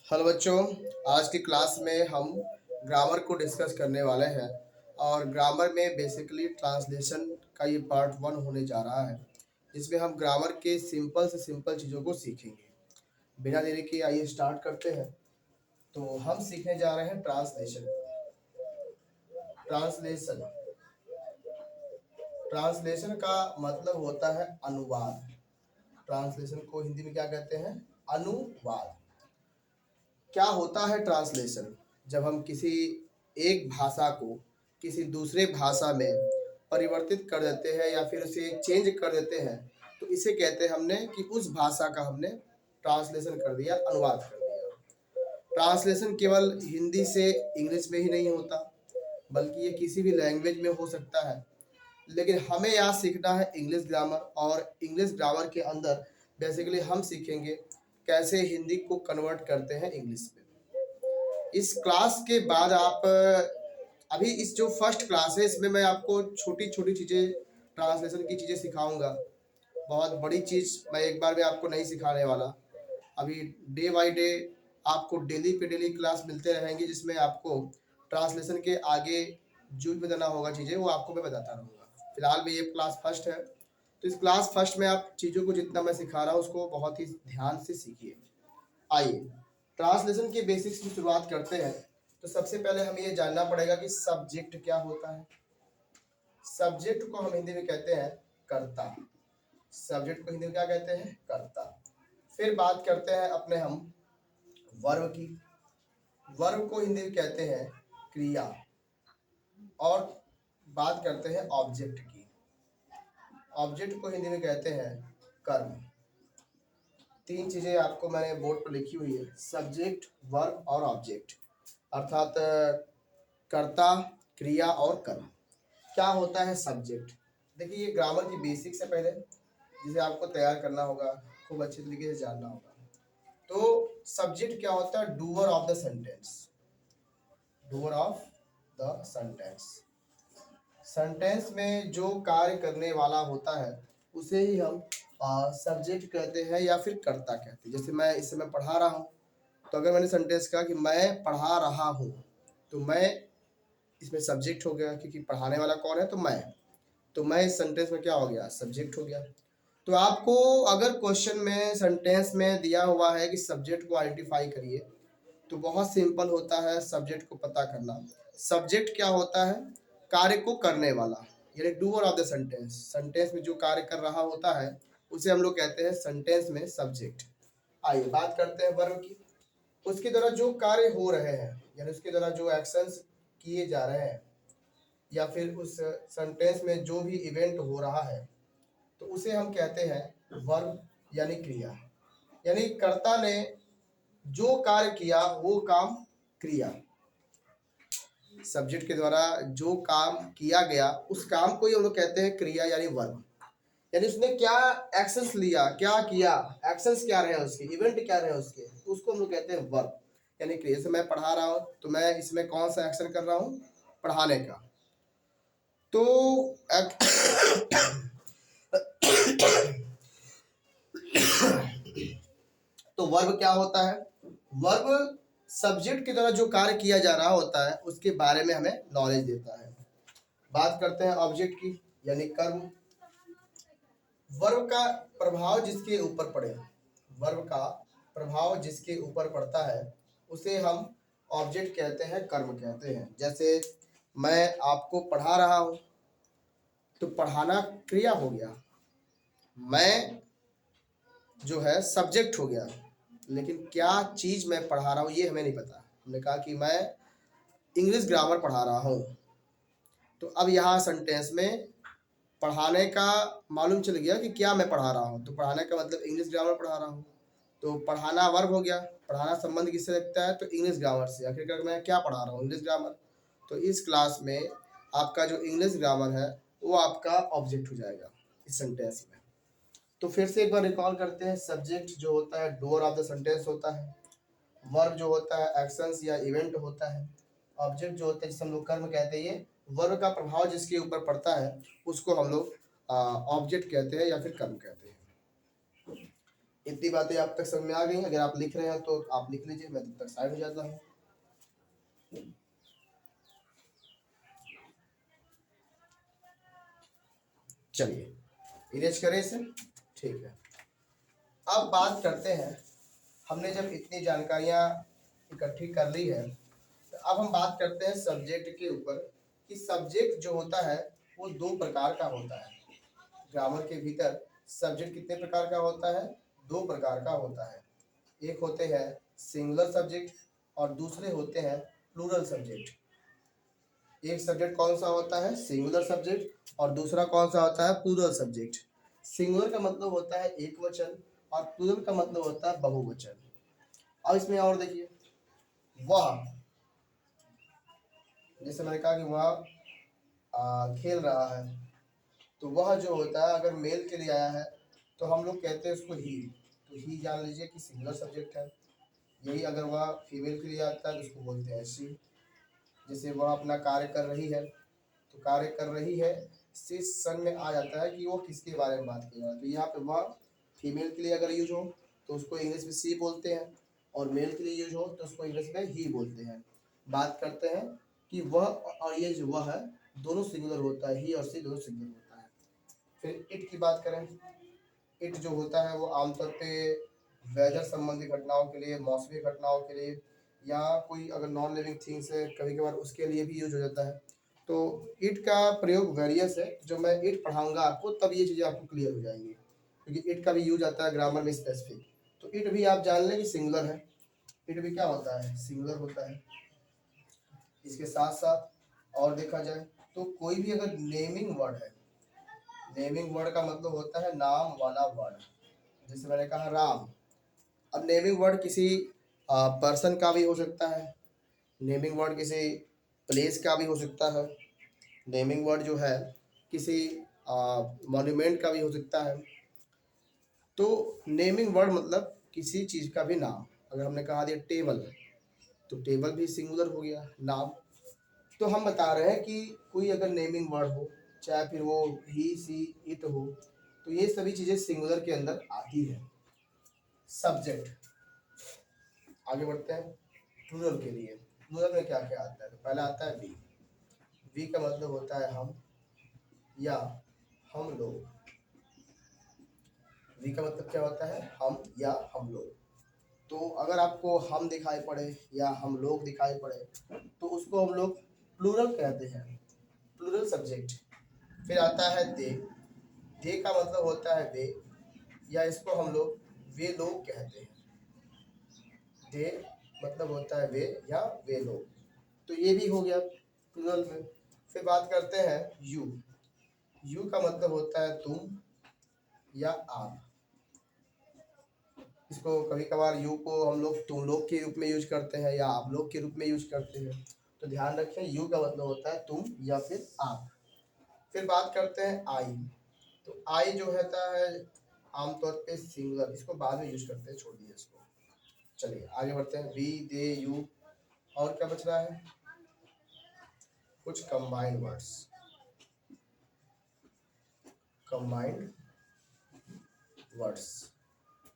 Hello बच्चों, आज की क्लास में हम ग्रामर को डिस्कस करने वाले हैं और ग्रामर में बेसिकली ट्रांसलेशन का ये पार्ट 1 होने जा रहा है, जिसमें हम ग्रामर के सिंपल से सिंपल चीज़ों को सीखेंगे। बिना देरी के आइए स्टार्ट करते हैं। तो हम सीखने जा रहे हैं ट्रांसलेशन। ट्रांसलेशन ट्रांसलेशन का मतलब होता है अनुवाद। ट्रांसलेशन को हिंदी में क्या कहते हैं? अनुवाद। क्या होता है ट्रांसलेशन? जब हम किसी एक भाषा को किसी दूसरे भाषा में परिवर्तित कर देते हैं या फिर उसे चेंज कर देते हैं, तो इसे कहते हैं हमने कि उस भाषा का हमने ट्रांसलेशन कर दिया, अनुवाद कर दिया। ट्रांसलेशन केवल हिंदी से इंग्लिश में ही नहीं होता, बल्कि ये किसी भी लैंग्वेज में हो सकता है। लेकिन हमें यहाँ सीखना है इंग्लिश ग्रामर, और इंग्लिश ग्रामर के अंदर बेसिकली हम सीखेंगे कैसे हिंदी को कन्वर्ट करते हैं इंग्लिश में। इस क्लास के बाद आप अभी इस जो फर्स्ट क्लास है इसमें मैं आपको छोटी छोटी चीज़ें, ट्रांसलेशन की चीज़ें सिखाऊंगा। बहुत बड़ी चीज़ मैं एक बार में आपको नहीं सिखाने वाला। अभी डे बाय डे आपको डेली पे डेली क्लास मिलते रहेंगे, जिसमें आपको ट्रांसलेशन के आगे जो भी बताना होगा चीज़ें वो आपको मैं बताता रहूँगा। फिलहाल में ये क्लास फर्स्ट है, तो इस क्लास फर्स्ट में आप चीज़ों को जितना मैं सिखा रहा हूँ उसको बहुत ही ध्यान से सीखिए। आइए ट्रांसलेशन के बेसिक्स की शुरुआत करते हैं। तो सबसे पहले हमें ये जानना पड़ेगा कि सब्जेक्ट क्या होता है। सब्जेक्ट को हम हिंदी में कहते हैं कर्ता। सब्जेक्ट को हिंदी में क्या कहते हैं? कर्ता। फिर बात करते हैं अपने हम वर्ब की। वर्ब को हिंदी में कहते हैं क्रिया। और बात करते हैं ऑब्जेक्ट की। ऑब्जेक्ट को हिंदी में कहते हैं कर्म। तीन चीजें आपको मैंने बोर्ड पर लिखी हुई है, सब्जेक्ट, वर्ब और ऑब्जेक्ट, अर्थात कर्ता, क्रिया और कर्म। क्या होता है सब्जेक्ट? देखिए, ये ग्रामर की बेसिक्स है पहले, जिसे आपको तैयार करना होगा, खूब अच्छे तरीके से जानना होगा। तो सब्जेक्ट क्या होता है? Doer of the sentence. Doer of the sentence. Sentence में जो कार्य करने वाला होता है उसे ही हम सब्जेक्ट कहते हैं या फिर कर्ता कहते हैं। जैसे मैं इस समय पढ़ा रहा हूँ, तो अगर मैंने सेंटेंस कहा कि मैं पढ़ा रहा हूँ, तो मैं इसमें सब्जेक्ट हो गया, क्योंकि पढ़ाने वाला कौन है? तो मैं। तो मैं इस सेंटेंस में क्या हो गया? सब्जेक्ट हो गया। तो आपको अगर क्वेश्चन में सेंटेंस में दिया हुआ है कि सब्जेक्ट को आइडेंटिफाई करिए, तो बहुत सिंपल होता है सब्जेक्ट को पता करना। सब्जेक्ट क्या होता है? कार्य को करने वाला, यानी doer of the sentence. Sentence में जो कार्य कर रहा होता है उसे हम लोग कहते हैं सेंटेंस में सब्जेक्ट। आइए बात करते हैं वर्ब की। उसके द्वारा जो कार्य हो रहे हैं, यानी उसके द्वारा जो एक्शंस किए जा रहे हैं, या फिर उस सेंटेंस में जो भी इवेंट हो रहा है, तो उसे हम कहते हैं वर्ब, यानी क्रिया। यानी कर्ता ने जो कार्य किया वो काम क्रिया। सब्जेक्ट के द्वारा जो काम किया गया उस काम को ही हम लोग कहते हैं क्रिया, यानी वर्ब। यानी उसने क्या एक्शंस लिया, क्या किया, एक्शंस क्या रहे उसके, इवेंट क्या रहे उसके, तो उसको हम लोग कहते हैं वर्ब, यानी क्रिया। जैसे मैं पढ़ा रहा हूँ, तो मैं इसमें कौन सा एक्शन कर रहा हूँ? पढ़ाने का। तो तो वर्ब क्या होता है? वर्ब सब्जेक्ट के द्वारा जो कार्य किया जा रहा होता है उसके बारे में हमें नॉलेज देता है। बात करते हैं ऑब्जेक्ट की, यानी कर्म। वर्ब का प्रभाव जिसके ऊपर पड़े, वर्ब का प्रभाव जिसके ऊपर पड़ता है उसे हम ऑब्जेक्ट कहते हैं, कर्म कहते हैं। जैसे मैं आपको पढ़ा रहा हूँ, तो पढ़ाना क्रिया हो गया, मैं जो है सब्जेक्ट हो गया। लेकिन क्या चीज़ मैं पढ़ा रहा हूँ ये हमें नहीं पता। हमने कहा कि मैं इंग्लिश ग्रामर पढ़ा रहा हूँ, तो अब यहाँ सेंटेंस में पढ़ाने का मालूम चल गया कि क्या मैं पढ़ा रहा हूँ। तो पढ़ाने का मतलब इंग्लिश ग्रामर पढ़ा रहा हूँ, तो पढ़ाना वर्ब हो गया। पढ़ाना संबंध किससे रखता है? तो इंग्लिश ग्रामर से। आखिरकार मैं क्या पढ़ा रहा हूँ? English grammar. तो इस क्लास में आपका जो इंग्लिश ग्रामर है वो आपका ऑब्जेक्ट हो जाएगा इस सेंटेंस में। तो फिर से एक बार रिकॉल करते हैं। सब्जेक्ट जो होता है डूअर ऑफ द सेंटेंस होता है। वर्ब जो होता है एक्शंस या इवेंट होता है। ऑब्जेक्ट जो होता है जिसे हम लोग कर्म कहते हैं। ये वर्ब का प्रभाव जिसके ऊपर पड़ता है उसको हम लोग ऑब्जेक्ट कहते हैं या फिर कर्म कहते हैं। इतनी बातें आप तक समझ में आ गई? अगर आप लिख रहे हैं तो आप लिख लीजिए, मैं तब तक साइड हो जाता हूँ। चलिए इरेज करें इसे। ठीक है, अब बात करते हैं, हमने जब इतनी जानकारियां इकट्ठी कर ली है तो अब हम बात करते हैं सब्जेक्ट के ऊपर कि सब्जेक्ट जो होता है वो दो प्रकार का होता है। ग्रामर के भीतर सब्जेक्ट कितने प्रकार का होता है? दो प्रकार का होता है। एक होते हैं सिंगुलर सब्जेक्ट और दूसरे होते हैं प्लूरल सब्जेक्ट। एक सब्जेक्ट कौन सा होता है? Singular subject. और दूसरा कौन सा होता है? Plural subject. सिंगुलर का मतलब होता है एक वचन और प्लूरल का मतलब होता है बहुवचन। अब इसमें और देखिए, वह, जैसे मैंने कहा कि वह खेल रहा है, तो वह जो होता है अगर मेल के लिए आया है तो हम लोग कहते हैं उसको ही, तो ही जान लीजिए कि सिंगुलर सब्जेक्ट है। यही अगर वह फीमेल के लिए आता है तो उसको बोलते हैं शी। जैसे वह अपना कार्य कर रही है, तो कार्य कर रही है से सन में आ जाता है कि वो किसके बारे में बात कर रहा है। तो यहाँ पे वह फीमेल के लिए अगर यूज हो तो उसको इंग्लिश में सी बोलते हैं, और मेल के लिए यूज हो तो उसको इंग्लिश में ही बोलते हैं। बात करते हैं कि वह और ये जो वह है दोनों सिंगुलर होता है, ही और सी दोनों सिंगुलर होता है। फिर इट की बात करें, इट जो होता है वो आमतौर पे वेदर संबंधी घटनाओं के लिए, मौसमी घटनाओं के लिए, या कोई अगर नॉन लिविंग थिंग्स है कभी कभार उसके लिए भी यूज हो जाता है। तो इट का प्रयोग वेरियस है, जो मैं इट पढ़ाऊंगा आपको तब ये चीज़ें आपको क्लियर हो जाएंगी, क्योंकि इट का भी यूज आता है ग्रामर में स्पेसिफिक। तो इट भी आप जान लें कि सिंगुलर है, इट भी क्या होता है? सिंगुलर होता है। इसके साथ साथ और देखा जाए तो कोई भी अगर नेमिंग वर्ड है, नेमिंग वर्ड का मतलब होता है नाम वाला वर्ड। जैसे मैंने कहा राम, अब नेमिंग वर्ड किसी पर्सन का भी हो सकता है, नेमिंग वर्ड किसी प्लेस का भी हो सकता है, नेमिंग वर्ड जो है किसी मॉन्यूमेंट का भी हो सकता है। तो नेमिंग वर्ड मतलब किसी चीज़ का भी नाम। अगर हमने कहा दिया टेबल, तो टेबल भी सिंगुलर हो गया नाम। तो हम बता रहे हैं कि कोई अगर नेमिंग वर्ड हो, चाहे फिर वो ही सी इट हो, तो ये सभी चीज़ें सिंगुलर के अंदर आती है। सब्जेक्ट, आगे बढ़ते हैं प्लूरल के लिए। प्लूरल में क्या क्या आता है? तो पहला आता है वी। वी का मतलब होता है हम या हम लोग। वी का मतलब क्या होता है? हम या हम लोग। तो अगर आपको हम दिखाई पड़े या हम लोग दिखाई पड़े तो उसको हम लोग प्लूरल कहते हैं, प्लूरल सब्जेक्ट। फिर आता है दे। दे का मतलब होता है वे, या इसको हम लोग वे लोग कहते हैं। दे मतलब होता है वे या वे लोग, तो ये भी हो गया प्लूरल में। फिर बात करते हैं यू। यू का मतलब होता है तुम या आप। इसको कभी कभार यू को हम लोग तुम लोग के रूप में यूज करते हैं या आप लोग के रूप में यूज करते हैं, तो ध्यान रखें यू का मतलब होता है तुम या फिर आप। फिर बात करते हैं आई। तो आई जो होता है आमतौर पे सिंगुलर, इसको बाद में यूज करते हैं, छोड़ दिए इसको। चलिए आगे बढ़ते हैं, वी दे यू। और क्या बच रहा है? कुछ combined words. Combined words,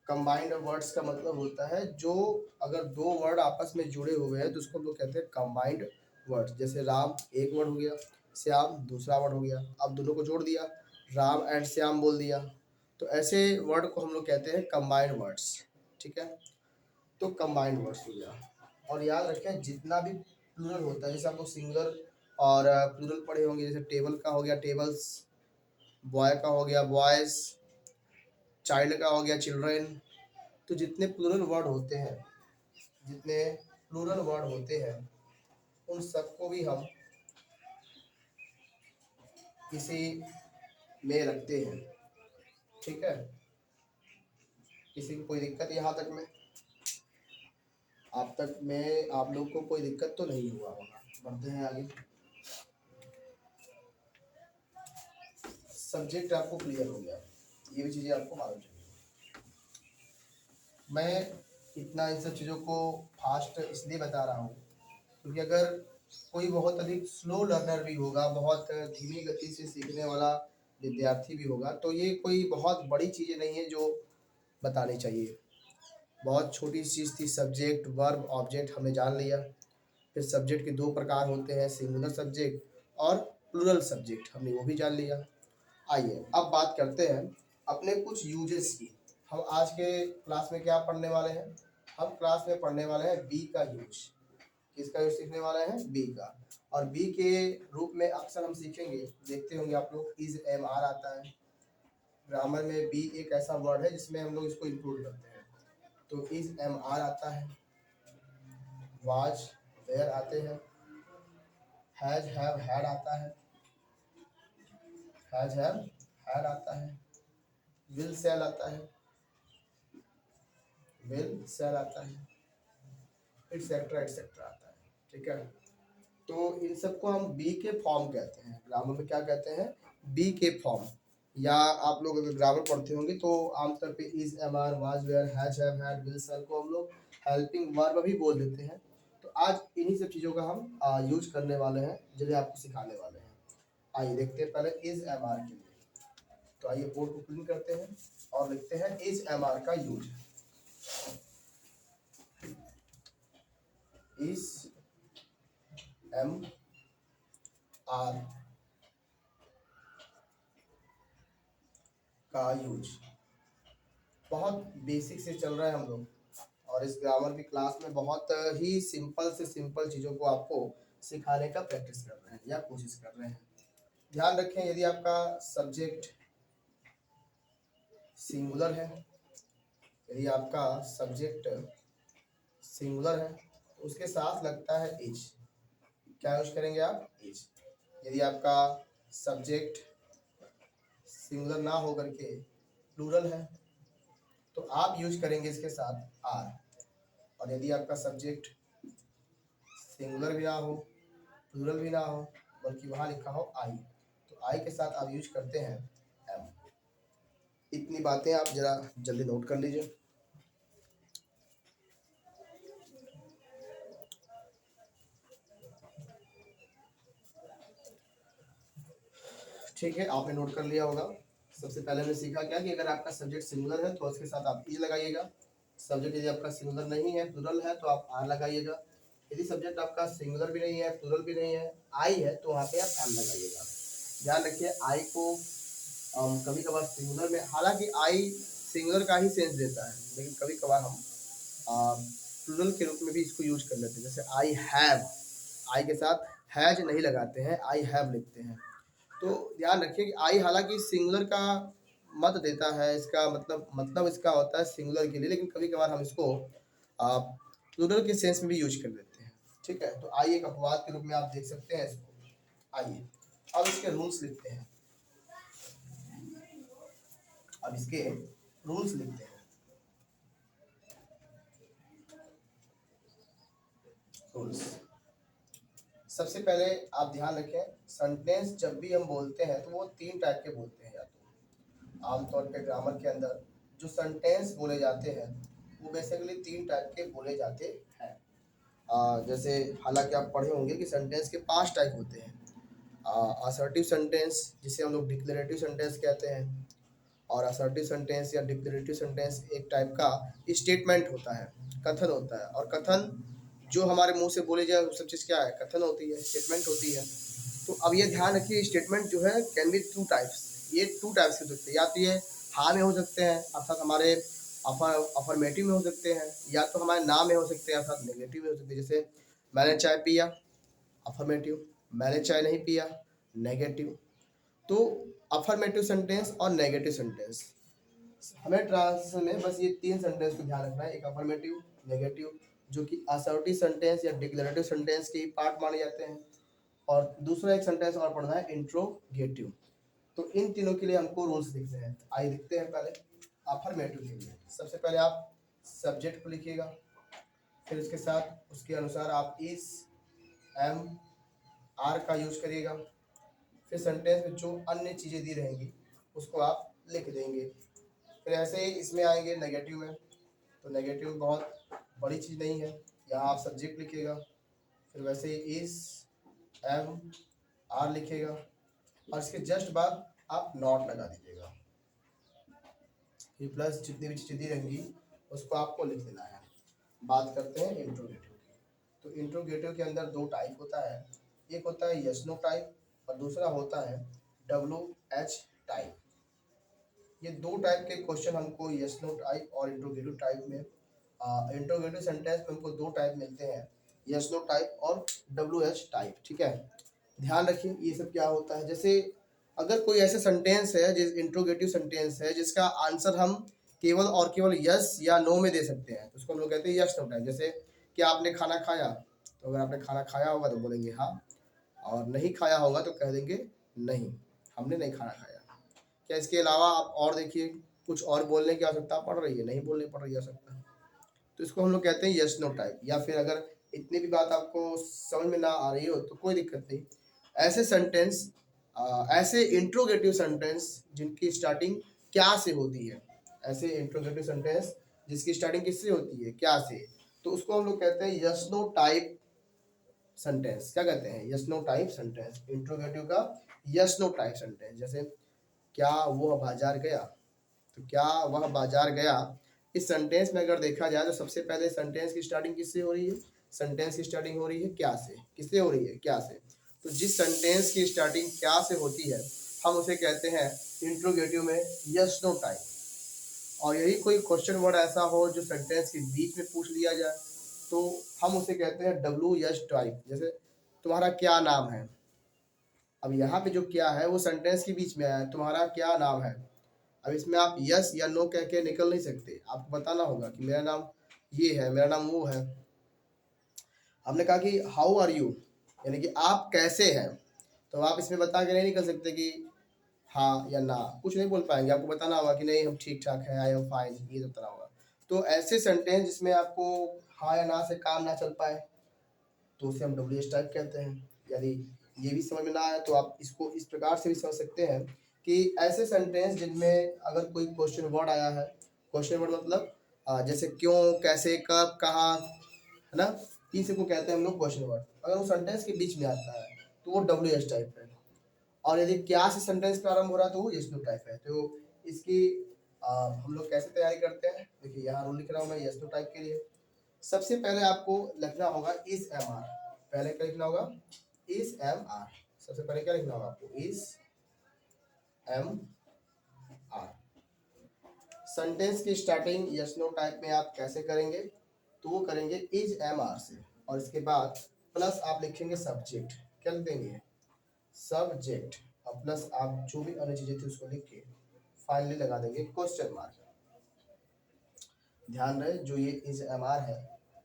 combined words का मतलब होता है जो अगर दो वर्ड आपस में जुड़े हुए हैं तो उसको हम लोग कहते हैं कंबाइंड वर्ड्स। जैसे राम एक वर्ड हो गया, श्याम दूसरा वर्ड हो गया, अब दोनों को जोड़ दिया, राम एंड श्याम बोल दिया, तो ऐसे वर्ड को हम लोग कहते हैं कंबाइंड वर्ड्स। ठीक है, तो कंबाइंड वर्ड्स हो गया। और याद रखें जितना भी प्लूरल होता है, जैसे आप लोग सिंगुलर और प्लूरल पढ़े होंगे, जैसे टेबल का हो गया टेबल्स, बॉय का हो गया बॉयज, चाइल्ड का हो गया चिल्ड्रेन। तो जितने प्लूरल वर्ड होते हैं, जितने प्लूरल वर्ड होते हैं उन सबको भी हम किसी में रखते हैं। ठीक है, किसी को कोई दिक्कत यहाँ तक में? आप तक में आप लोग को कोई दिक्कत तो नहीं हुआ होगा? बढ़ते हैं आगे। सब्जेक्ट आपको क्लियर हो गया, ये भी चीज़ें आपको मालूम चाहिए। मैं इतना इन सब चीज़ों को फास्ट इसलिए बता रहा हूँ क्योंकि अगर कोई बहुत अधिक स्लो लर्नर भी होगा, बहुत धीमी गति से सीखने वाला विद्यार्थी भी होगा, तो ये कोई बहुत बड़ी चीज़ें नहीं है जो बतानी चाहिए। बहुत छोटी चीज़ थी, सब्जेक्ट वर्ब ऑब्जेक्ट हमने जान लिया। फिर सब्जेक्ट के दो प्रकार होते हैं, सिंगुलर सब्जेक्ट और प्लूरल सब्जेक्ट, हमने वो भी जान लिया। आइए अब बात करते हैं अपने कुछ यूजेस की। हम आज के क्लास में क्या पढ़ने वाले हैं? हम क्लास में पढ़ने वाले हैं बी का यूज। किसका यूज सीखने वाले हैं? बी का। और बी के रूप में अक्सर हम सीखेंगे, देखते होंगे आप लोग, इज एम आर आता है। ग्रामर में बी एक ऐसा वर्ड है जिसमें हम लोग इसको इंक्लूड करते हैं। तो इज एम आर आता है, वाज वेयर आते हैं, हैज हैव हैड आता है, हैज हैव हैड आता है, विल सेल आता है, विल सेल आता है, एटसेट्रा एटसेट्रा आता है। ठीक है, तो इन सबको हम बी के फॉर्म कहते हैं। ग्रामर में क्या कहते हैं? बी के फॉर्म। या आप लोग अगर ग्रामर पढ़ते होंगे तो आमतौर पे is am are was were has have had will shall को हम लोग हेल्पिंग वर्ब भी बोल देते हैं। तो आज इन्हीं सब चीज़ों का हम यूज करने वाले हैं, जिन्हें आपको सिखाने वाले हैं। आइए देखते हैं पहले इज एम आर के लिए। तो आइए बोर्ड को क्लीन करते हैं और लिखते हैं इज एम आर का यूज। इज एम आर का यूज बहुत बेसिक से चल रहा है हम लोग, और इस ग्रामर की क्लास में बहुत ही सिंपल से सिंपल चीज़ों को आपको सिखाने का प्रैक्टिस कर रहे हैं या कोशिश कर रहे हैं। ध्यान रखें, यदि आपका सब्जेक्ट सिंगुलर है, यदि आपका सब्जेक्ट सिंगुलर है तो उसके साथ लगता है इज। क्या यूज करेंगे आप? इज। यदि आपका सब्जेक्ट सिंगुलर ना होकर के प्लूरल है तो आप यूज करेंगे इसके साथ आर। और यदि आपका सब्जेक्ट सिंगुलर भी ना हो, प्लूरल भी ना हो, बल्कि वहाँ लिखा हो आई, तो आई के साथ आप यूज करते हैं एम। इतनी बातें आप जरा जल्दी नोट कर लीजिए। ठीक है, आपने नोट कर लिया होगा। सबसे पहले हमने सीखा क्या कि अगर आपका सब्जेक्ट सिंगुलर है तो उसके साथ आप इज लगाइएगा। सब्जेक्ट यदि आपका सिंगुलर नहीं है, प्लूरल है, तो आप आर लगाइएगा। यदि सब्जेक्ट आपका सिंगुलर भी नहीं है, प्लूरल भी नहीं है, आई है, तो वहाँ पे आप एम लगाइएगा। ध्यान रखिए, आई को कभी कभार सिंगुलर में, हालांकि आई सिंगुलर का ही सेंस देता है, लेकिन कभी कभार हम प्लूरल के रूप में भी इसको यूज कर लेते हैं। जैसे आई हैव, आई के साथ हैज नहीं लगाते हैं, आई हैव लिखते हैं। तो ध्यान रखिए कि आई हालांकि सिंगुलर का मत देता है, इसका मतलब इसका होता है सिंगुलर के लिए, लेकिन कभी कभार हम इसको प्लूरल के सेंस में भी यूज कर लेते हैं। ठीक है, तो आई एक अपवाद के रूप में आप देख सकते हैं इसको। आइए अब इसके रूल्स लिखते हैं। अब इसके रूल्स लिखते हैं। रूल्स, सबसे पहले आप ध्यान रखें, सेंटेंस जब भी हम बोलते हैं तो वो तीन टाइप के बोलते हैं। या तो आमतौर पे ग्रामर के अंदर जो सेंटेंस बोले जाते हैं वो बेसिकली तीन टाइप के बोले जाते हैं। जैसे हालांकि आप पढ़े होंगे कि सेंटेंस के 5 टाइप होते हैं। असर्टिव सेंटेंस, जिसे हम लोग डिक्लेरेटिव सेंटेंस कहते हैं। और असर्टिव सेंटेंस या डिक्लेरेटिव सेंटेंस एक टाइप का स्टेटमेंट होता है, कथन होता है। और कथन जो हमारे मुंह से बोले जाए सब चीज़ क्या है? कथन होती है, स्टेटमेंट होती है। तो अब ये ध्यान रखिए, स्टेटमेंट जो है कैन बी 2 टाइप्स। ये 2 टाइप्स के हो सकते हैं, या तो ये हाँ में हो सकते हैं अर्थात हमारे अफर्मेटिव में हो सकते हैं, या तो हमारे ना में हो सकते हैं अर्थात नेगेटिव में हो सकते हैं। जैसे मैंने चाय पिया, अफर्मेटिव। मैंने चाय नहीं पिया, नेगेटिव। तो अफर्मेटिव सेंटेंस और नेगेटिव सेंटेंस, हमें ट्रांसलेशन में बस ये 3 सेंटेंस को ध्यान रखना है। एक अफर्मेटिव, नेगेटिव, जो कि असर्टिव सेंटेंस या डिक्लेरेटिव सेंटेंस के पार्ट माने जाते हैं। और दूसरा एक सेंटेंस और पढ़ना है, इंट्रोगेटिव। तो इन तीनों के लिए हमको रूल्स लिखने हैं। आइए लिखते हैं पहले अफर्मेटिव के लिए। सबसे पहले आप सब्जेक्ट को लिखिएगा, फिर उसके साथ उसके अनुसार आप इज, एम, आर का यूज करिएगा। फिर सेंटेंस में जो अन्य चीज़ें दी रहेंगी उसको आप लिख देंगे। फिर ऐसे ही इसमें आएंगे नेगेटिव में। तो नेगेटिव बहुत बड़ी चीज़ नहीं है, यहाँ आप सब्जेक्ट लिखिएगा, फिर वैसे ही इज, एम, आर लिखिएगा, और इसके जस्ट बाद आप नॉट लगा दीजिएगा। फिर प्लस जितनी भी चीज़ें दी रहेंगी उसको आपको लिख लेना है। बात करते हैं इंट्रोगेटिव की। तो इंट्रोगेटिव के अंदर दो टाइप होता है, एक होता है यस नो टाइप और दूसरा होता है WH टाइप। ये दो टाइप के क्वेश्चन हमको यस नो टाइप और इंट्रोगेटिव टाइप में, इंट्रोगेटिव सेंटेंस में हमको दो टाइप मिलते हैं, यस नो टाइप और WH टाइप। ठीक है, ध्यान रखिए ये सब क्या होता है। जैसे अगर कोई ऐसे सेंटेंस है जिस इंट्रोगेटिव सेंटेंस है जिसका आंसर हम केवल और केवल यस या नो में दे सकते हैं, तो उसको हम लोग कहते हैं यस नो टाइप। जैसे कि आपने खाना खाया, तो अगर आपने खाना खाया होगा तो बोलेंगे हाँ, और नहीं खाया होगा तो कह देंगे नहीं, हमने नहीं खाना खाया। क्या इसके अलावा आप और देखिए, कुछ और बोलने की आवश्यकता पड़ रही है? नहीं बोलने पड़ रही आवश्यकता, तो इसको हम लोग कहते हैं यस नो टाइप। या फिर अगर इतनी भी बात आपको समझ में ना आ रही हो तो कोई दिक्कत नहीं, ऐसे सेंटेंस, ऐसे इंट्रोगेटिव सेंटेंस जिनकी स्टार्टिंग क्या से होती है, ऐसे इंट्रोगेटिव सेंटेंस जिसकी स्टार्टिंग किससे होती है, क्या से, तो उसको हम लोग कहते हैं यस नो टाइप सेंटेंस। क्या कहते हैं? Yes no type sentence, interrogative का यस नो टाइप सेंटेंस। जैसे क्या वह बाजार गया, तो क्या वह बाजार गया, इस सेंटेंस में अगर देखा जाए तो सबसे पहले सेंटेंस की स्टार्टिंग किससे हो रही है? सेंटेंस की स्टार्टिंग हो रही है क्या से। किससे हो रही है? क्या से। तो जिस सेंटेंस की स्टार्टिंग क्या से होती है हम उसे कहते हैं इंट्रोगेटिव में यस नो टाइप। और यही कोई क्वेश्चन वर्ड ऐसा हो जो सेंटेंस के बीच में पूछ लिया जाए तो हम उसे कहते हैं WH टाइप। जैसे तुम्हारा क्या नाम है, अब यहाँ पे जो क्या है वो सेंटेंस के बीच में आया है, तुम्हारा क्या नाम है। अब इसमें आप यस या नो कह के निकल नहीं सकते, आपको बताना होगा कि मेरा नाम ये है, मेरा नाम वो है। हमने कहा कि हाउ आर यू, यानी कि आप कैसे हैं, तो आप इसमें बता के नहीं निकल सकते कि हाँ या ना, कुछ नहीं बोल पाएंगे, आपको बताना होगा कि नहीं हम ठीक ठाक हैं, आई एम फाइन, ये सब बताना होगा। तो ऐसे सेंटेंस जिसमें आपको हाँ या ना से काम ना चल पाए तो उसे हम WH टाइप कहते हैं। यदि ये भी समझ में ना आए तो आप इसको इस प्रकार से भी समझ सकते हैं कि ऐसे सेंटेंस जिनमें अगर कोई क्वेश्चन वर्ड आया है, क्वेश्चन वर्ड मतलब जैसे क्यों, कैसे, कब, कहाँ, है ना, तीन सबको कहते हैं हम लोग क्वेश्चन वर्ड। अगर वो सेंटेंस के बीच में आता है तो वो WH टाइप है। और यदि क्या से सेंटेंस प्रारंभ हो रहा है तो वो यस नो टाइप है। तो इसकी हम लोग कैसे तैयारी करते हैं, देखिए यहाँ रूल लिख रहा हूँ मैं यस नो टाइप के लिए। सबसे पहले आपको लिखना होगा इस एम आर। पहले क्या लिखना होगा? इस एम आर। सबसे पहले क्या लिखना होगा आपको? इस एम आर। सेंटेंस की स्टार्टिंग यस नो टाइप में आप कैसे करेंगे? तो वो करेंगे इज एम आर से, और इसके बाद प्लस आप लिखेंगे सब्जेक्ट। क्या लिख देंगे? सब्जेक्ट। और प्लस आप जो भी अन्य चीजें थी उसको लिख के फाइनली लगा देंगे क्वेश्चन मार्क। ध्यान रहे जो ये इज एम आर है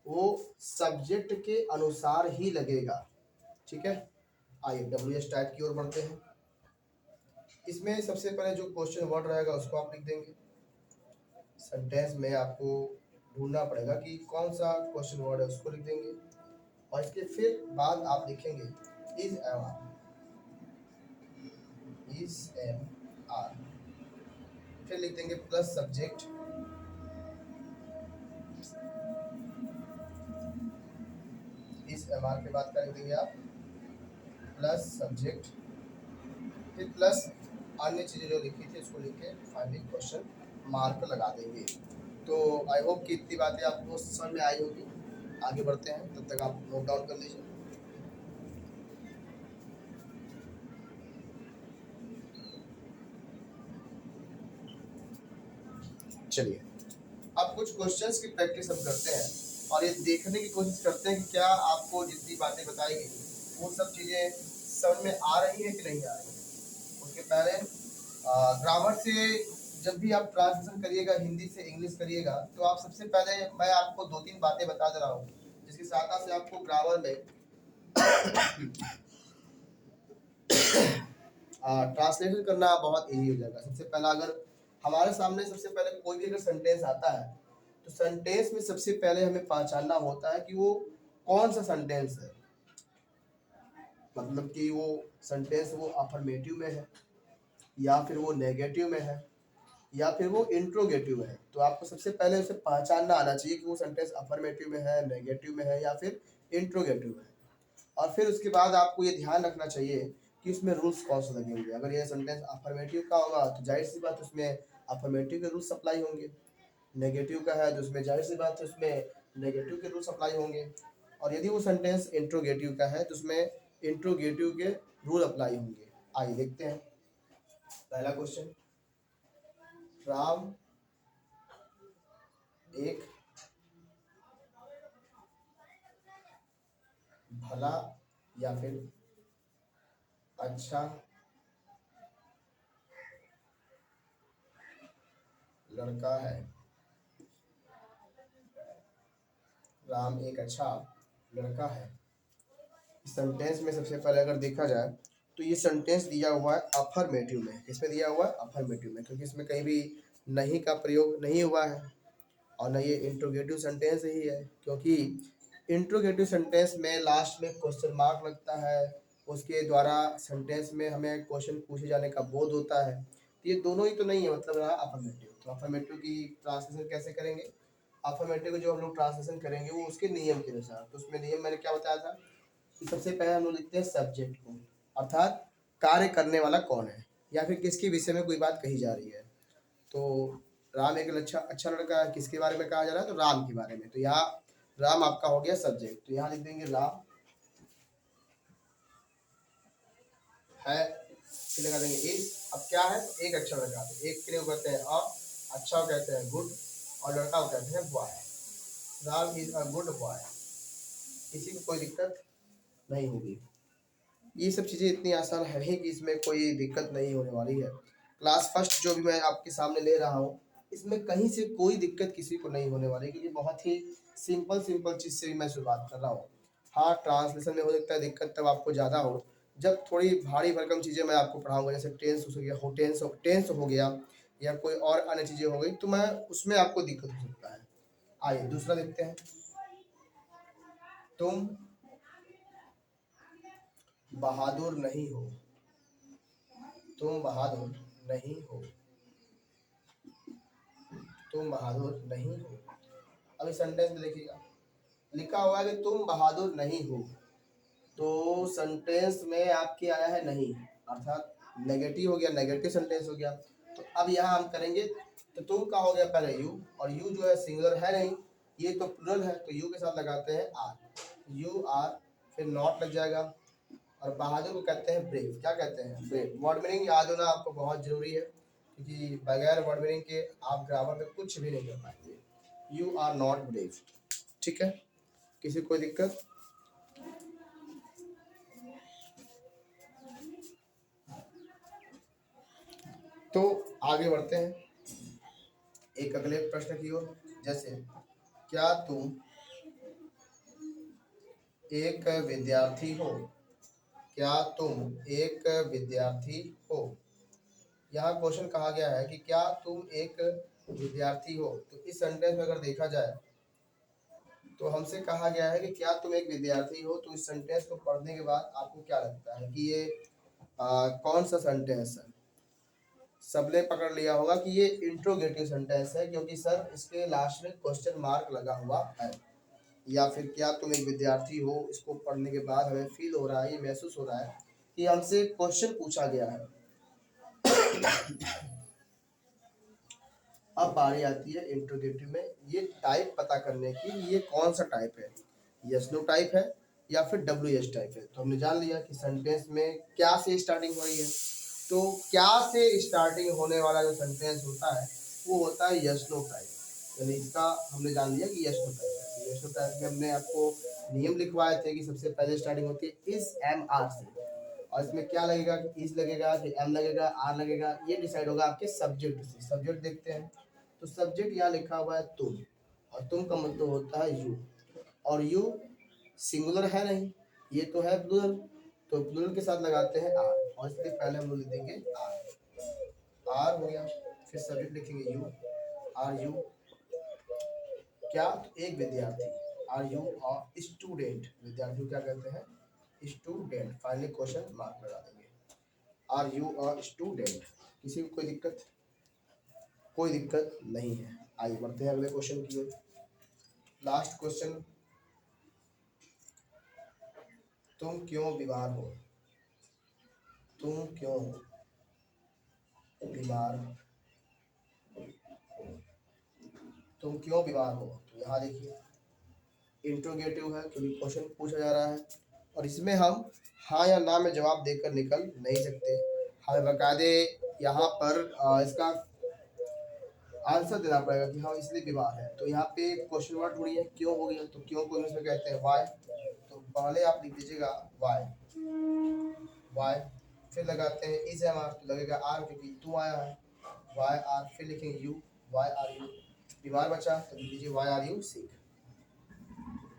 वो सब्जेक्ट के अनुसार ही लगेगा। ठीक है, आइए WH टाइप की ओर बढ़ते हैं। इसमें सबसे पहले जो क्वेश्चन वर्ड रहेगा उसको आप लिख देंगे। सेंटेंस में आपको ढूंढना पड़ेगा कि कौन सा क्वेश्चन वर्ड है, उसको लिख देंगे। और इसके फिर बाद आप लिखेंगे is am are, is am are. फिर लिख देंगे plus subject, is am are के बाद क्या लिख देंगे आप? प्लस सब्जेक्ट, फिर प्लस अन्य चीज़ें जो लिखी थी उसको लिख के फाइनली क्वेश्चन मार्क लगा देंगे। तो आई होप कि इतनी बातें आपको समझ में आई होगी। आगे बढ़ते हैं, तब तक आप नोट डाउन कर लीजिए। चलिए अब कुछ क्वेश्चंस की प्रैक्टिस हम करते हैं और ये देखने की कोशिश करते हैं कि क्या आपको जितनी बातें बताई गई वो सब चीज़ें समझ में आ रही है कि नहीं आ रही है। उसके पहले ग्रामर से जब भी आप ट्रांसलेशन करिएगा हिंदी से इंग्लिश करिएगा तो आप सबसे पहले मैं आपको दो तीन बातें बता दे रहा हूँ जिसकी सहायता से आपको ग्रामर में ट्रांसलेशन करना बहुत ईजी हो जाएगा। सबसे पहला अगर हमारे सामने सबसे पहले कोई भी अगर सेंटेंस आता है तो सेंटेंस में सबसे पहले हमें पहचानना होता है कि वो कौन सा सेंटेंस है। मतलब कि वो सेंटेंस वो अफर्मेटिव में है या फिर वो नेगेटिव में है या फिर वो इंट्रोगेटिव है। तो आपको सबसे पहले उसे पहचानना आना चाहिए कि वो सेंटेंस अफर्मेटिव में है, नेगेटिव में है या फिर इंट्रोगेटिव है। और फिर उसके बाद आपको ये ध्यान रखना चाहिए कि उसमें रूल्स कौन से लगेंगे। अगर ये सेंटेंस अफर्मेटिव का होगा तो जाहिर सी बात उसमें अफर्मेटिव के रूल्स अप्लाई होंगे। नेगेटिव का है तो उसमें जाहिर सी बात है उसमें नेगेटिव के रूल्स अप्लाई होंगे। और यदि वो सेंटेंस इंट्रोगेटिव का है तो उसमें इंट्रोगेटिव के रूल अप्लाई होंगे। आइए देखते हैं पहला क्वेश्चन, राम एक भला या फिर अच्छा लड़का है। राम एक अच्छा लड़का है। इस सेंटेंस में सबसे पहले अगर देखा जाए तो ये सेंटेंस दिया हुआ है अफर्मेटिव में। किसमें दिया हुआ है? अफर्मेटिव में, क्योंकि इसमें कहीं भी नहीं का प्रयोग नहीं हुआ है और न ये इंट्रोगेटिव सेंटेंस ही है, क्योंकि इंट्रोगेटिव सेंटेंस में लास्ट में क्वेश्चन मार्क लगता है, उसके द्वारा सेंटेंस में हमें क्वेश्चन पूछे जाने का बोध होता है। तो ये दोनों ही तो नहीं है, मतलब रहा अफर्मेटिव। तो अफर्मेटिव की ट्रांसलेशन कैसे करेंगे? अफर्मेटिव को जो हम लोग ट्रांसलेशन करेंगे वो उसके नियम के अनुसार। तो उसमें नियम मैंने क्या बताया था कि सबसे पहले हम लोग लिखते हैं सब्जेक्ट को, अर्थात कार्य करने वाला कौन है या फिर किसके विषय में कोई बात कही जा रही है। तो राम एक अच्छा अच्छा लड़का है, किसके बारे में कहा जा रहा है? तो राम के बारे में। तो यहाँ राम आपका हो गया सब्जेक्ट, तो यहाँ लिख देंगे राम है, फिर लगा देंगे इज। अब क्या है? तो एक अच्छा लड़का, तो एक के लिए वो कहते हैं अ, अच्छा वो कहते हैं गुड, और लड़का वो कहते हैं boy. Ram is a good boy. किसी को कोई दिक्कत नहीं होगी। ये सब चीज़ें इतनी आसान है ही कि इसमें कोई दिक्कत नहीं होने वाली है। क्लास फर्स्ट जो भी मैं आपके सामने ले रहा हूँ, इसमें कहीं से कोई दिक्कत किसी को नहीं होने वाली, क्योंकि बहुत ही सिंपल सिंपल चीज़ से भी मैं शुरुआत कर रहा हूँ। हाँ, ट्रांसलेशन में हो सकता है दिक्कत तब आपको ज़्यादा हो जब थोड़ी भारी भरकम चीज़ें मैं आपको पढ़ाऊँगा, जैसे टेंस हो गया, टेंस हो गया या कोई और अन्य चीज़ें हो गई, तो मैं उसमें आपको दिक्कत हो सकता है। आइए दूसरा देखते हैं, तुम बहादुर नहीं हो। तुम बहादुर नहीं हो। तुम बहादुर नहीं हो। अब इस सेंटेंस में देखिएगा, लिखा हुआ है कि तुम बहादुर नहीं हो, तो सेंटेंस में आपके आया है नहीं, अर्थात नेगेटिव हो गया, नेगेटिव सेंटेंस हो गया। तो अब यहाँ हम करेंगे, तो तुम का हो गया पहले यू, और यू जो है सिंगुलर है नहीं, ये तो प्लुरल है, तो यू के साथ लगाते हैं आर, यू आर, फिर नॉट लग जाएगा। और बहादुर को कहते हैं ब्रेव। क्या कहते हैं? ब्रेव। वर्ड मीनिंग याद होना आपको बहुत जरूरी है, क्योंकि बगैर वर्ड मीनिंग के आप ग्रामर में कुछ भी नहीं कर पाएंगे। You are not brave. ठीक है, किसी को कोई दिक्कत? तो आगे बढ़ते हैं एक अगले प्रश्न की ओर, जैसे क्या तुम एक विद्यार्थी हो? क्या तुम एक विद्यार्थी हो? यहाँ क्वेश्चन कहा गया है कि क्या तुम एक विद्यार्थी हो। तो इस सेंटेंस में अगर देखा जाए तो हमसे कहा गया है कि क्या तुम एक विद्यार्थी हो। तो इस सेंटेंस को पढ़ने के बाद आपको क्या लगता है कि ये कौन सा सेंटेंस है? सबने पकड़ लिया होगा कि ये इंट्रोगेटिव सेंटेंस है, क्योंकि सर इसके लास्ट में क्वेश्चन मार्क लगा हुआ है। या फिर क्या तुम एक विद्यार्थी हो, इसको पढ़ने के बाद हमें फील हो रहा है, ये महसूस हो रहा है कि हमसे क्वेश्चन पूछा गया है। अब बारी आती है इंट्रोगेटिव में ये टाइप पता करने की, ये कौन सा टाइप है, यस नो टाइप है या फिर डब्ल्यू एच टाइप है। तो हमने जान लिया कि सेंटेंस में क्या से स्टार्टिंग हो रही है। तो क्या से स्टार्टिंग होने वाला जो सेंटेंस होता है वो होता है यस नो टाइप, यानी इसका हमने जान लिया कि यस नो टाइप है। यस नो टाइप में हमने आपको नियम लिखवाए थे कि सबसे पहले स्टार्टिंग होती है इस एम आर से, और इसमें क्या लगेगा कि इज लगेगा कि एम लगेगा, आर लगेगा, ये डिसाइड होगा आपके सब्जेक्ट से। सब्जेक्ट देखते हैं, तो सब्जेक्ट यहाँ लिखा हुआ है तुम, और तुम का मतलब होता है यू, और यू सिंगुलर है नहीं, ये तो है प्लूरल, तो प्लूरल के साथ लगाते हैं आर, और इसलिए पहले हम लोग लिख देंगे आर। आर हो गया, फिर सब्जेक्ट लिखेंगे यू, आर यू क्या? तो एक विद्यार्थी, आर यू अ स्टूडेंट। विद्यार्थी को क्या कहते हैं? स्टूडेंट। फाइनली क्वेश्चन मार्क लगा देंगे, आर यू अ स्टूडेंट। किसी को कोई दिक्कत? कोई दिक्कत नहीं है। आइए बढ़ते हैं अगले क्वेश्चन की ओर। लास्ट क्वेश्चन, तुम क्यों बीमार हो? तुम क्यों बीमार तुम क्यों बीमार हो, तो यहाँ देखिए इंट्रोगेटिव है क्योंकि क्वेश्चन पूछा जा रहा है, और इसमें हम हाँ या ना में जवाब देकर निकल नहीं सकते, हमें बकायदे यहाँ पर इसका आंसर देना पड़ेगा कि हम इसलिए बीमार हैं। तो यहाँ पे क्वेश्चन वर्ड ढूंढिए, क्यों हो गया, तो क्यों को इंग्लिश में कहते हैं वाई, तो पहले आप लिख दीजिएगा वाई, वाई, फिर लगाते हैं इज एम आर, तो लगेगा आर क्योंकि तू आया है, वाई आर, फिर लिखेंगे यू, वाई आर यू बीमार बचा, तो लिख दीजिए why are you sick,